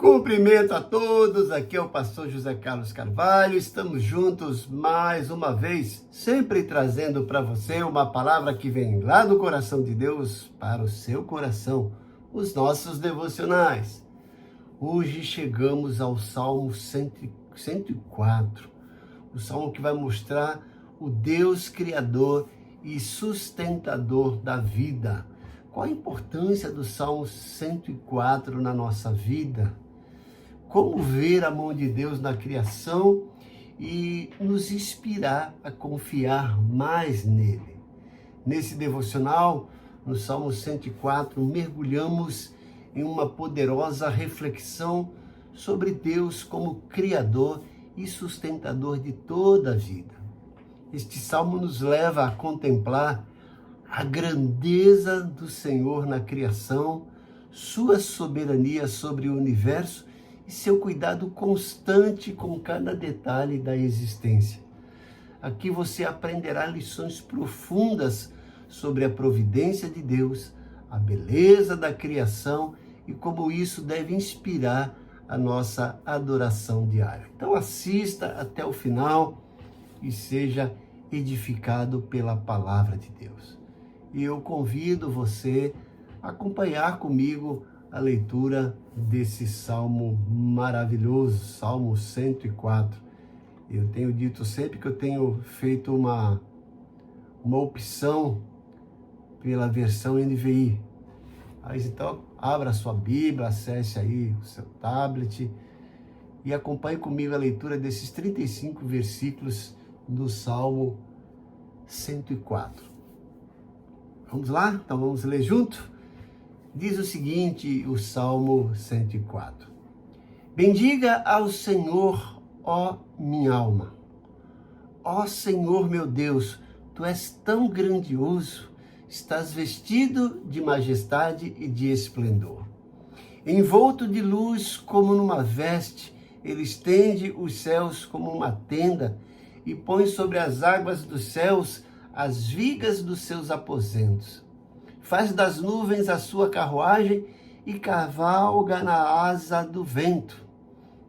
Cumprimento a todos, aqui é o pastor José Carlos Carvalho, estamos juntos mais uma vez, sempre trazendo para você uma palavra que vem lá do coração de Deus para o seu coração, os nossos devocionais. Hoje chegamos ao Salmo 104, o Salmo que vai mostrar o Deus Criador e sustentador da vida. Qual a importância do Salmo 104 na nossa vida? Como ver a mão de Deus na criação e nos inspirar a confiar mais nele. Nesse devocional, no Salmo 104, mergulhamos em uma poderosa reflexão sobre Deus como Criador e sustentador de toda a vida. Este salmo nos leva a contemplar a grandeza do Senhor na criação, sua soberania sobre o universo e seu cuidado constante com cada detalhe da existência. Aqui você aprenderá lições profundas sobre a providência de Deus, a beleza da criação e como isso deve inspirar a nossa adoração diária. Então assista até o final e seja edificado pela palavra de Deus. E eu convido você a acompanhar comigo a leitura desse salmo maravilhoso, Salmo 104. Eu tenho dito sempre que eu tenho feito uma opção pela versão NVI. Mas então, abra sua Bíblia, acesse aí o seu tablet e acompanhe comigo a leitura desses 35 versículos do Salmo 104. Vamos lá? Então vamos ler junto? Diz o seguinte, o Salmo 104. Bendiga ao Senhor, ó minha alma. Ó Senhor meu Deus, Tu és tão grandioso, estás vestido de majestade e de esplendor. Envolto de luz como numa veste, Ele estende os céus como uma tenda e põe sobre as águas dos céus as vigas dos seus aposentos. Faz das nuvens a sua carruagem e cavalga na asa do vento.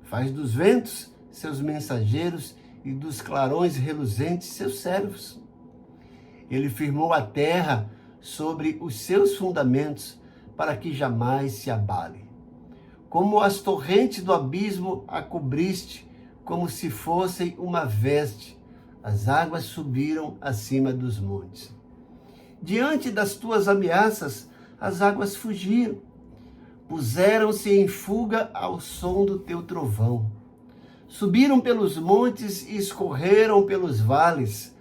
Faz dos ventos seus mensageiros e dos clarões reluzentes seus servos. Ele firmou a terra sobre os seus fundamentos para que jamais se abale. Como as torrentes do abismo a cobriste, como se fossem uma veste, as águas subiram acima dos montes. Diante das tuas ameaças, as águas fugiram. Puseram-se em fuga ao som do teu trovão. Subiram pelos montes e escorreram pelos vales,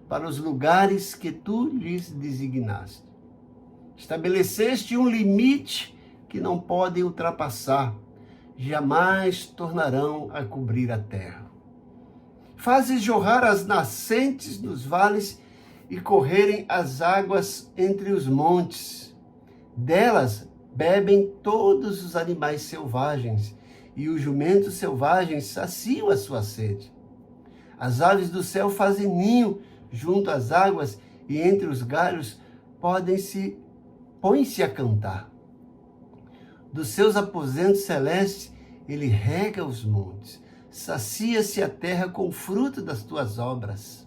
para os lugares que tu lhes designaste. Estabeleceste um limite que não podem ultrapassar. Jamais tornarão a cobrir a terra. Fazes jorrar as nascentes nos vales e correrem as águas entre os montes. Delas bebem todos os animais selvagens, e os jumentos selvagens saciam a sua sede. As aves do céu fazem ninho junto às águas, e entre os galhos põem-se a cantar. Dos seus aposentos celestes, ele rega os montes, sacia-se a terra com o fruto das tuas obras.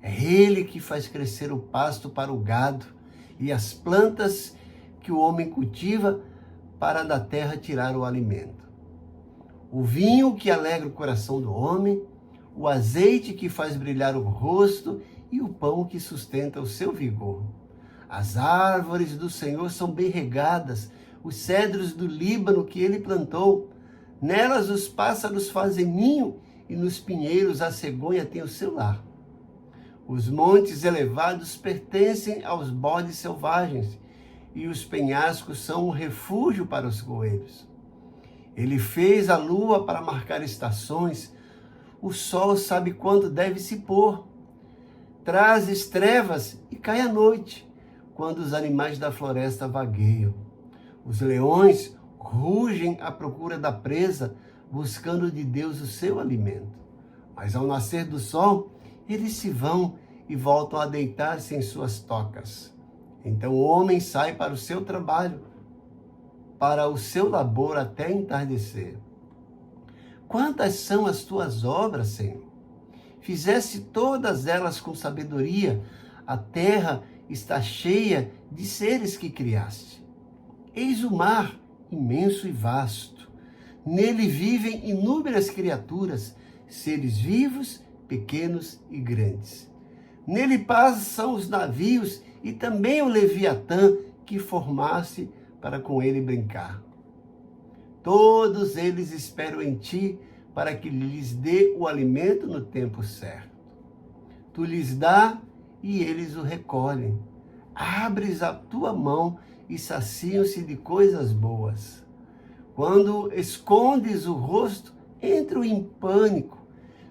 É ele que faz crescer o pasto para o gado e as plantas que o homem cultiva para da terra tirar o alimento. O vinho que alegra o coração do homem, o azeite que faz brilhar o rosto e o pão que sustenta o seu vigor. As árvores do Senhor são bem regadas, os cedros do Líbano que ele plantou. Nelas os pássaros fazem ninho e nos pinheiros a cegonha tem o seu lar. Os montes elevados pertencem aos bodes selvagens e os penhascos são um refúgio para os coelhos. Ele fez a lua para marcar estações, o sol sabe quando deve se pôr. Traz trevas e cai a noite, quando os animais da floresta vagueiam. Os leões rugem à procura da presa, buscando de Deus o seu alimento. Mas ao nascer do sol, eles se vão e voltam a deitar-se em suas tocas. Então o homem sai para o seu trabalho, para o seu labor até entardecer. Quantas são as tuas obras, Senhor? Fizeste todas elas com sabedoria. A terra está cheia de seres que criaste. Eis o mar, imenso e vasto. Nele vivem inúmeras criaturas, seres vivos, pequenos e grandes. Nele passam os navios e também o Leviatã que formaste para com ele brincar. Todos eles esperam em ti para que lhes dê o alimento no tempo certo. Tu lhes dá e eles o recolhem. Abres a tua mão e saciam-se de coisas boas. Quando escondes o rosto, entram em pânico.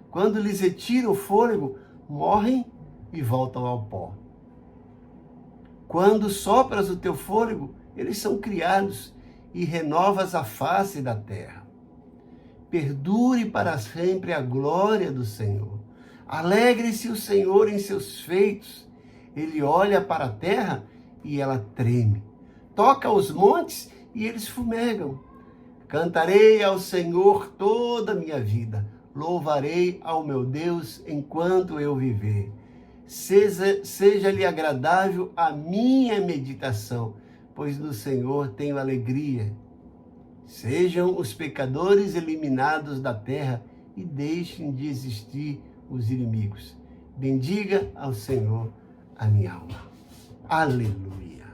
Quando lhes retira o fôlego, morrem e voltam ao pó. Quando sopras o teu fôlego, eles são criados e renovas a face da terra. Perdure para sempre a glória do Senhor. Alegre-se o Senhor em seus feitos. Ele olha para a terra e ela treme. Toca os montes e eles fumegam. Cantarei ao Senhor toda a minha vida. Louvarei ao meu Deus enquanto eu viver. Seja-lhe agradável a minha meditação, pois no Senhor tenho alegria. Sejam os pecadores eliminados da terra e deixem de existir os inimigos. Bendiga ao Senhor a minha alma. Aleluia.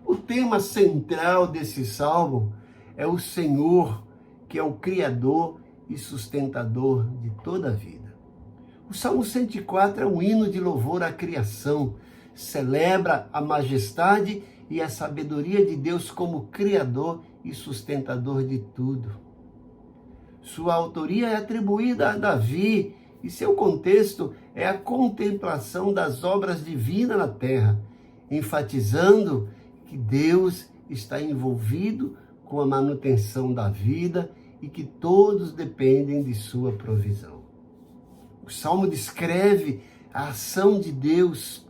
O tema central desse salmo é o Senhor, que é o Criador e sustentador de toda a vida. O Salmo 104 é um hino de louvor à criação, celebra a majestade e a sabedoria de Deus como Criador e sustentador de tudo. Sua autoria é atribuída a Davi e seu contexto é a contemplação das obras divinas na terra, enfatizando que Deus está envolvido com a manutenção da vida e que todos dependem de sua provisão. O Salmo descreve a ação de Deus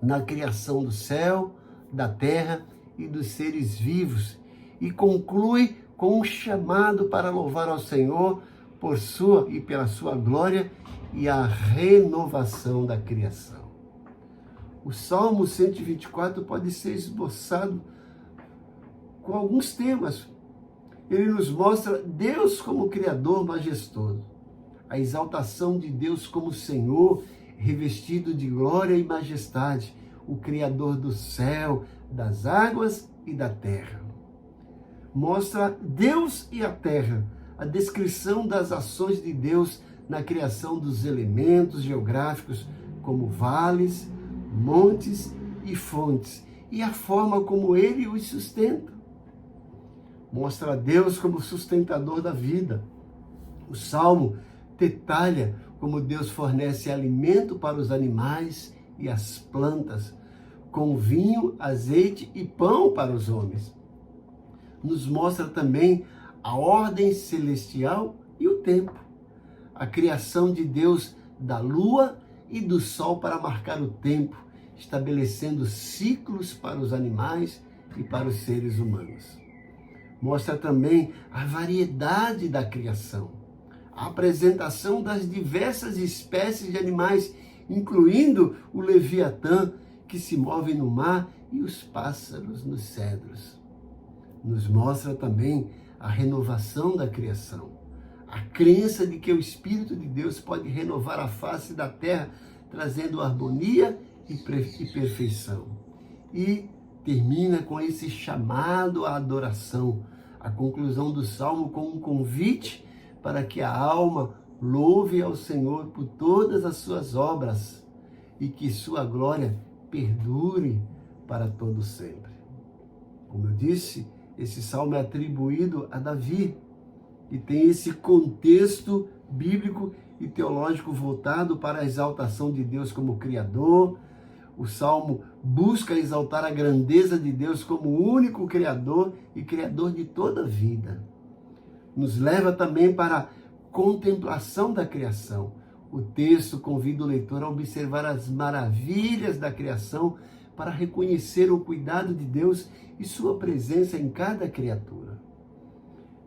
na criação do céu, da terra e dos seres vivos e conclui com um chamado para louvar ao Senhor por sua e pela sua glória e a renovação da criação. O Salmo 124 pode ser esboçado com alguns temas. Ele nos mostra Deus como Criador majestoso, a exaltação de Deus como Senhor, revestido de glória e majestade, o Criador do céu, das águas e da terra. Mostra Deus e a terra, a descrição das ações de Deus na criação dos elementos geográficos, como vales, montes e fontes, e a forma como ele os sustenta. Mostra Deus como sustentador da vida. O Salmo detalha como Deus fornece alimento para os animais e as plantas, com vinho, azeite e pão para os homens. Nos mostra também a ordem celestial e o tempo, a criação de Deus da lua e do sol para marcar o tempo, estabelecendo ciclos para os animais e para os seres humanos. Mostra também a variedade da criação, a apresentação das diversas espécies de animais, incluindo o Leviatã, que se move no mar, e os pássaros nos cedros. Nos mostra também a renovação da criação, a crença de que o Espírito de Deus pode renovar a face da terra, trazendo harmonia e perfeição. E termina com esse chamado à adoração, a conclusão do Salmo com um convite para que a alma louve ao Senhor por todas as suas obras e que sua glória perdure para todo sempre. Como eu disse, esse salmo é atribuído a Davi e tem esse contexto bíblico e teológico voltado para a exaltação de Deus como Criador. O salmo busca exaltar a grandeza de Deus como o único Criador e Criador de toda a vida. Nos leva também para a contemplação da criação. O texto convida o leitor a observar as maravilhas da criação para reconhecer o cuidado de Deus e sua presença em cada criatura.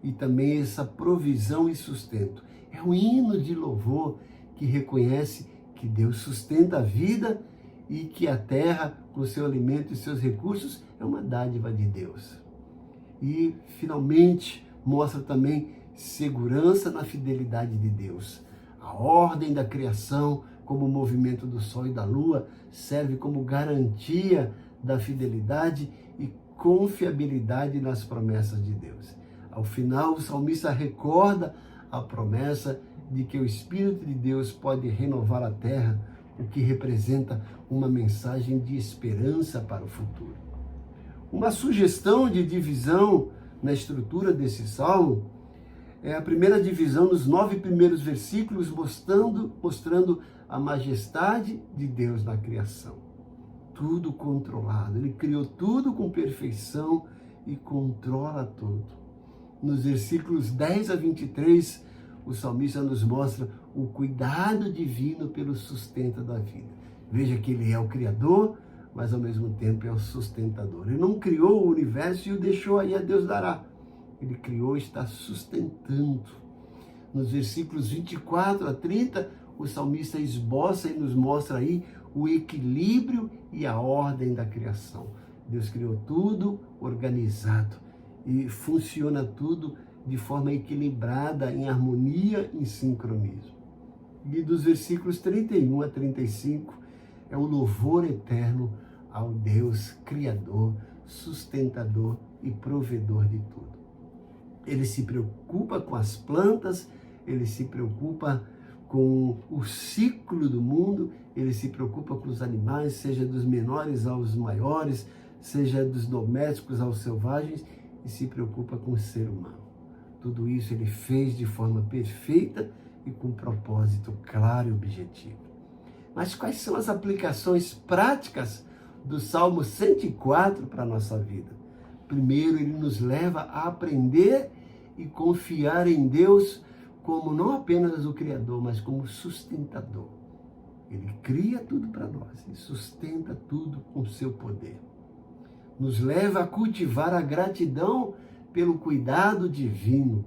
E também essa provisão e sustento. É um hino de louvor que reconhece que Deus sustenta a vida e que a terra, com seu alimento e seus recursos, é uma dádiva de Deus. E, finalmente, mostra também segurança na fidelidade de Deus. A ordem da criação, como o movimento do sol e da lua, serve como garantia da fidelidade e confiabilidade nas promessas de Deus. Ao final, o salmista recorda a promessa de que o Espírito de Deus pode renovar a terra, o que representa uma mensagem de esperança para o futuro. Uma sugestão de divisão na estrutura desse salmo é a primeira divisão nos 9 primeiros versículos, mostrando a majestade de Deus na criação. Tudo controlado, Ele criou tudo com perfeição e controla tudo. Nos versículos 10 a 23, o salmista nos mostra o cuidado divino pelo sustento da vida. Veja que Ele é o Criador, mas ao mesmo tempo é o sustentador. Ele não criou o universo e o deixou aí a Deus dará. Ele criou e está sustentando. Nos versículos 24 a 30, o salmista esboça e nos mostra aí o equilíbrio e a ordem da criação. Deus criou tudo organizado e funciona tudo de forma equilibrada, em harmonia, em sincronismo. E dos versículos 31 a 35 é o louvor eterno ao Deus Criador, sustentador e provedor de tudo. Ele se preocupa com as plantas, ele se preocupa com o ciclo do mundo, ele se preocupa com os animais, seja dos menores aos maiores, seja dos domésticos aos selvagens, e se preocupa com o ser humano. Tudo isso ele fez de forma perfeita e com propósito claro e objetivo. Mas quais são as aplicações práticas do Salmo 104 para a nossa vida? Primeiro, ele nos leva a aprender e confiar em Deus como não apenas o Criador, mas como sustentador. Ele cria tudo para nós e sustenta tudo com o seu poder. Nos leva a cultivar a gratidão pelo cuidado divino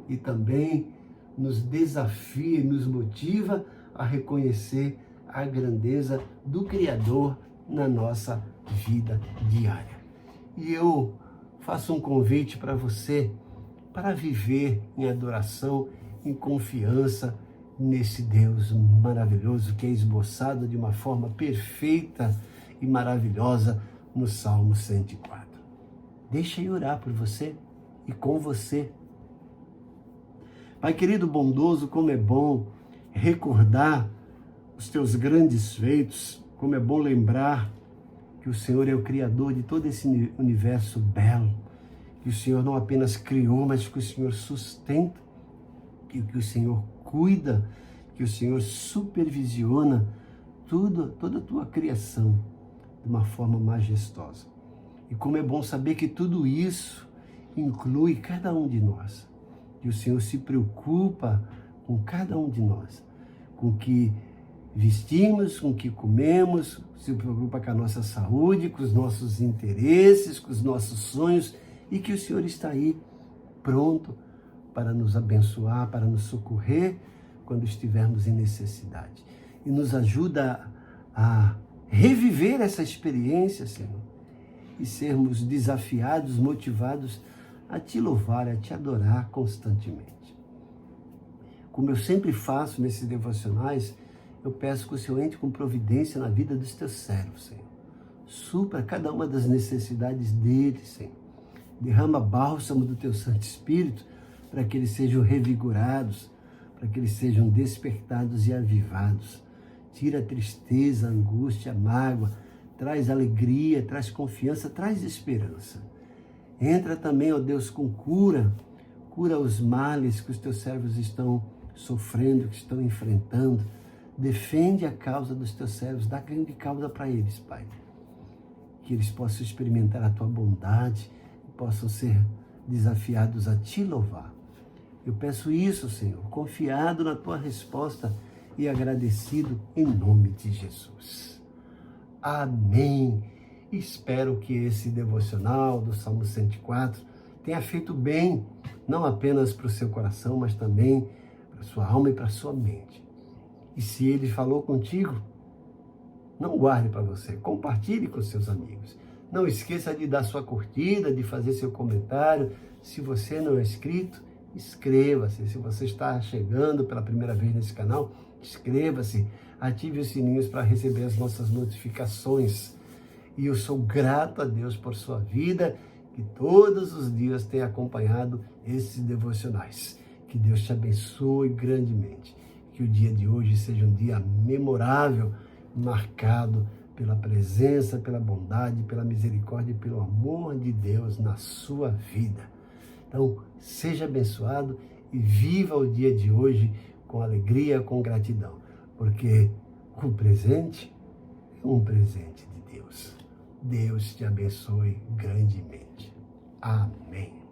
e também nos desafia e nos motiva a reconhecer a grandeza do Criador na nossa vida diária. E eu faço um convite para você para viver em adoração, em confiança nesse Deus maravilhoso que é esboçado de uma forma perfeita e maravilhosa no Salmo 104. Deixa eu orar por você e com você. Pai querido, bondoso, como é bom recordar os teus grandes feitos, como é bom lembrar que o Senhor é o Criador de todo esse universo belo, que o Senhor não apenas criou, mas que o Senhor sustenta, que o Senhor cuida, que o Senhor supervisiona toda a tua criação de uma forma majestosa. E como é bom saber que tudo isso inclui cada um de nós, que o Senhor se preocupa com cada um de nós, com o que vestimos, com o que comemos, se preocupa com a nossa saúde, com os nossos interesses, com os nossos sonhos, e que o Senhor está aí pronto para nos abençoar, para nos socorrer quando estivermos em necessidade. E nos ajuda a reviver essa experiência, Senhor, e sermos desafiados, motivados a te louvar, a te adorar constantemente. Como eu sempre faço nesses devocionais, eu peço que o Senhor entre com providência na vida dos teus servos, Senhor. Supra cada uma das necessidades deles, Senhor. Derrama bálsamo do teu Santo Espírito para que eles sejam revigorados, para que eles sejam despertados e avivados. Tira a tristeza, a angústia, a mágoa, traz alegria, traz confiança, traz esperança. Entra também, ó Deus, com cura os males que os teus servos estão sofrendo, que estão enfrentando. Defende a causa dos teus servos, dá grande causa para eles, Pai. Que eles possam experimentar a tua bondade, possam ser desafiados a te louvar. Eu peço isso, Senhor, confiado na tua resposta e agradecido em nome de Jesus. Amém. Espero que esse devocional do Salmo 104 tenha feito bem, não apenas para o seu coração, mas também para a sua alma e para a sua mente. E se ele falou contigo, não guarde para você, compartilhe com seus amigos. Não esqueça de dar sua curtida, de fazer seu comentário. Se você não é inscrito, inscreva-se. Se você está chegando pela primeira vez nesse canal, inscreva-se. Ative os sininhos para receber as nossas notificações. E eu sou grato a Deus por sua vida, que todos os dias tem acompanhado esses devocionais. Que Deus te abençoe grandemente. Que o dia de hoje seja um dia memorável, marcado pela presença, pela bondade, pela misericórdia e pelo amor de Deus na sua vida. Então, seja abençoado e viva o dia de hoje com alegria, com gratidão, porque o presente é um presente de Deus. Deus te abençoe grandemente. Amém.